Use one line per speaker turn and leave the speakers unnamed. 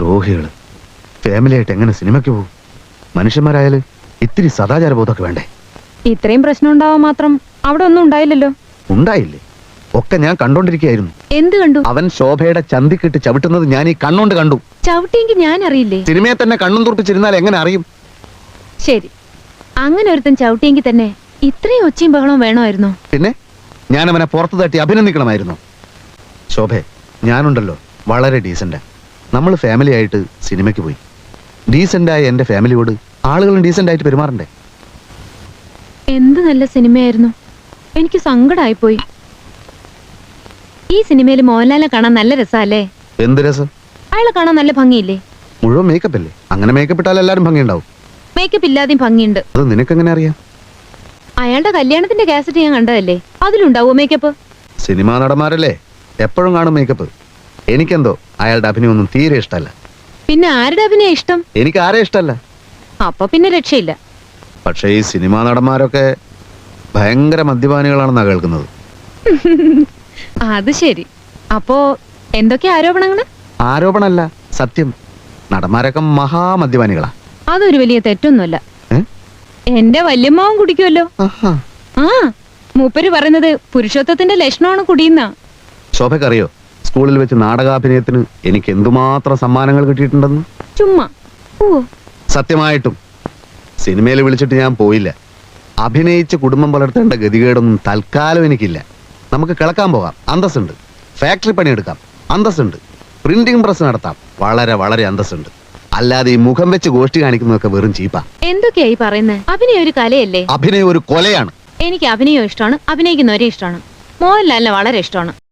ദ്രോഹികള് family ആയിട്ട് എങ്ങനെ സിനിമയ്ക്ക് പോകും? മനുഷ്യന്മാരായാല് ഇത്തിരി സദാചാര ബോധമൊക്കെ വേണ്ടേ?
ഇത്രയും പ്രശ്നം ഉണ്ടാവാൻ മാത്രം അവിടെ ഒന്നും ഉണ്ടായില്ലല്ലോ.
ഉണ്ടായില്ലേ? ഒക്കെ ഞാൻ കണ്ടോണ്ടിരിക്കുകയായിരുന്നു.
എന്ത് കണ്ടു?
അവൻ ശോഭയുടെ ചന്തിക്കിട്ട് ചവിട്ടുന്നത് ഞാൻ ഈ കണ്ണോണ്ട് കണ്ടു.
ചവിട്ടിയെങ്കിൽ ഞാൻ അറിയില്ലേ?
സിനിമയെ തന്നെ കണ്ണും തുറപ്പിച്ചിരുന്നാൽ എങ്ങനെ അറിയും?
ശരി, അങ്ങനെ ഒരുത്തൻ ചവിട്ടിയെങ്കിൽ തന്നെ ഇത്രയും ഒച്ചയും ബഹളവും വേണമായിരുന്നോ?
പിന്നെ ഞാൻ അവനെ പുറത്തു തട്ടി അഭിനന്ദിക്കണമായിരുന്നു. ശോഭെ, ഞാനുണ്ടല്ലോ വളരെ ഡീസന്റാ. നമ്മൾ ഫാമിലി ആയിട്ട് സിനിമയ്ക്ക് പോയി. ഡീസന്റായ എന്റെ ഫാമിലിയോട് ആളുകളും ഡീസന്റ് ആയിട്ട് പെരുമാറണ്ടേ?
എന്ത് നല്ല സിനിമയായിരുന്നു. എനിക്ക് സങ്കടമായിപ്പോയി. ഈ സിനിമയിൽ മോഹൻലാലിനെ കാണാൻ നല്ല രസമല്ലേ?
എന്ത് രസം?
അയാളെ കാണാൻ നല്ല ഭംഗിയില്ലേ?
മുഴുവൻ മേക്കപ്പ് അല്ലേ? അങ്ങനെ മേക്കപ്പ് ഇട്ടാൽ എല്ലാരും ഭംഗിയുണ്ടാവും.
മേക്കപ്പ് ഇല്ലാതെയും ഭംഗിയുണ്ട്.
അത് നിനക്കെങ്ങനെ അറിയാം?
അയാളുടെ കല്യാണത്തിന്റെ കാസറ്റ് ഞാൻ കണ്ടതല്ലേ, അതിലുണ്ടാവോ മേക്കപ്പ്?
സിനിമാ നടന്മാരല്ലേ, എപ്പോഴും കാണും മേക്കപ്പ്. എനിക്കെന്തോ അയാളുടെ അഭിനയൊന്നും തീരെ ഇഷ്ടമല്ല.
പിന്നെ ആരുടെ അഭിനയം ഇഷ്ടം?
എനിക്ക് ആരെ ഇഷ്ടമല്ല.
അപ്പൊ പിന്നെ രക്ഷയില്ല.
പക്ഷേ ഈ സിനിമാ നടന്മാരൊക്കെ ഭയങ്കര മദ്യപാനികളാണെന്നാ കേൾക്കുന്നത്.
അത് ശരി. അപ്പോ എന്തൊക്കെ ആരോപണങ്ങള്?
ആരോപണമല്ല, സത്യം. നടന്മാരൊക്കെ മഹാമദ്യപാനികളാ.
അതൊരു വലിയ തെറ്റൊന്നുമല്ല. എന്റെ വല്യമ്മാവും കുടിക്കുമല്ലോ. ആ, മൂപ്പര് പറയുന്നത് പുരുഷത്വത്തിന്റെ ലക്ഷണമാണ് കുടിയുന്ന.
ശോഭക്കറിയോ, സ്കൂളിൽ വെച്ച് നാടകാഭിനയത്തിന് എനിക്ക് എന്തുമാത്രം സമ്മാനങ്ങൾ കിട്ടിയിട്ടുണ്ടെന്ന്?
ചുമ്മാ. ഓ,
സത്യമായിട്ടും സിനിമയിൽ വിളിച്ചിട്ട് ഞാൻ പോയില്ല. അഭിനയിച്ച് കുടുംബം പുലർത്തേണ്ട ഗതികേടൊന്നും തൽക്കാലം എനിക്കില്ല. നമുക്ക് കിളക്കാൻ പോകാം, അന്തസ്സുണ്ട്. ഫാക്ടറി പണിയെടുക്കാം, അന്തസ്സുണ്ട്. പ്രിന്റിംഗ് പ്രസ് നടത്താം, വളരെ വളരെ അന്തസ്സുണ്ട്. അല്ലാതെ ഈ മുഖം വെച്ച് ഗോഷ്ടി കാണിക്കുന്നതൊക്കെ വെറും ചീപ്പാ.
എന്തൊക്കെയായി പറയുന്നത്? അഭിനയം ഒരു കലയല്ലേ?
അഭിനയം ഒരു കൊലയാണ്.
എനിക്ക് അഭിനയം ഇഷ്ടമാണ്, അഭിനയിക്കുന്നവരെ ഇഷ്ടമാണ്. മോഹൻലാലിനെ വളരെ ഇഷ്ടമാണ്.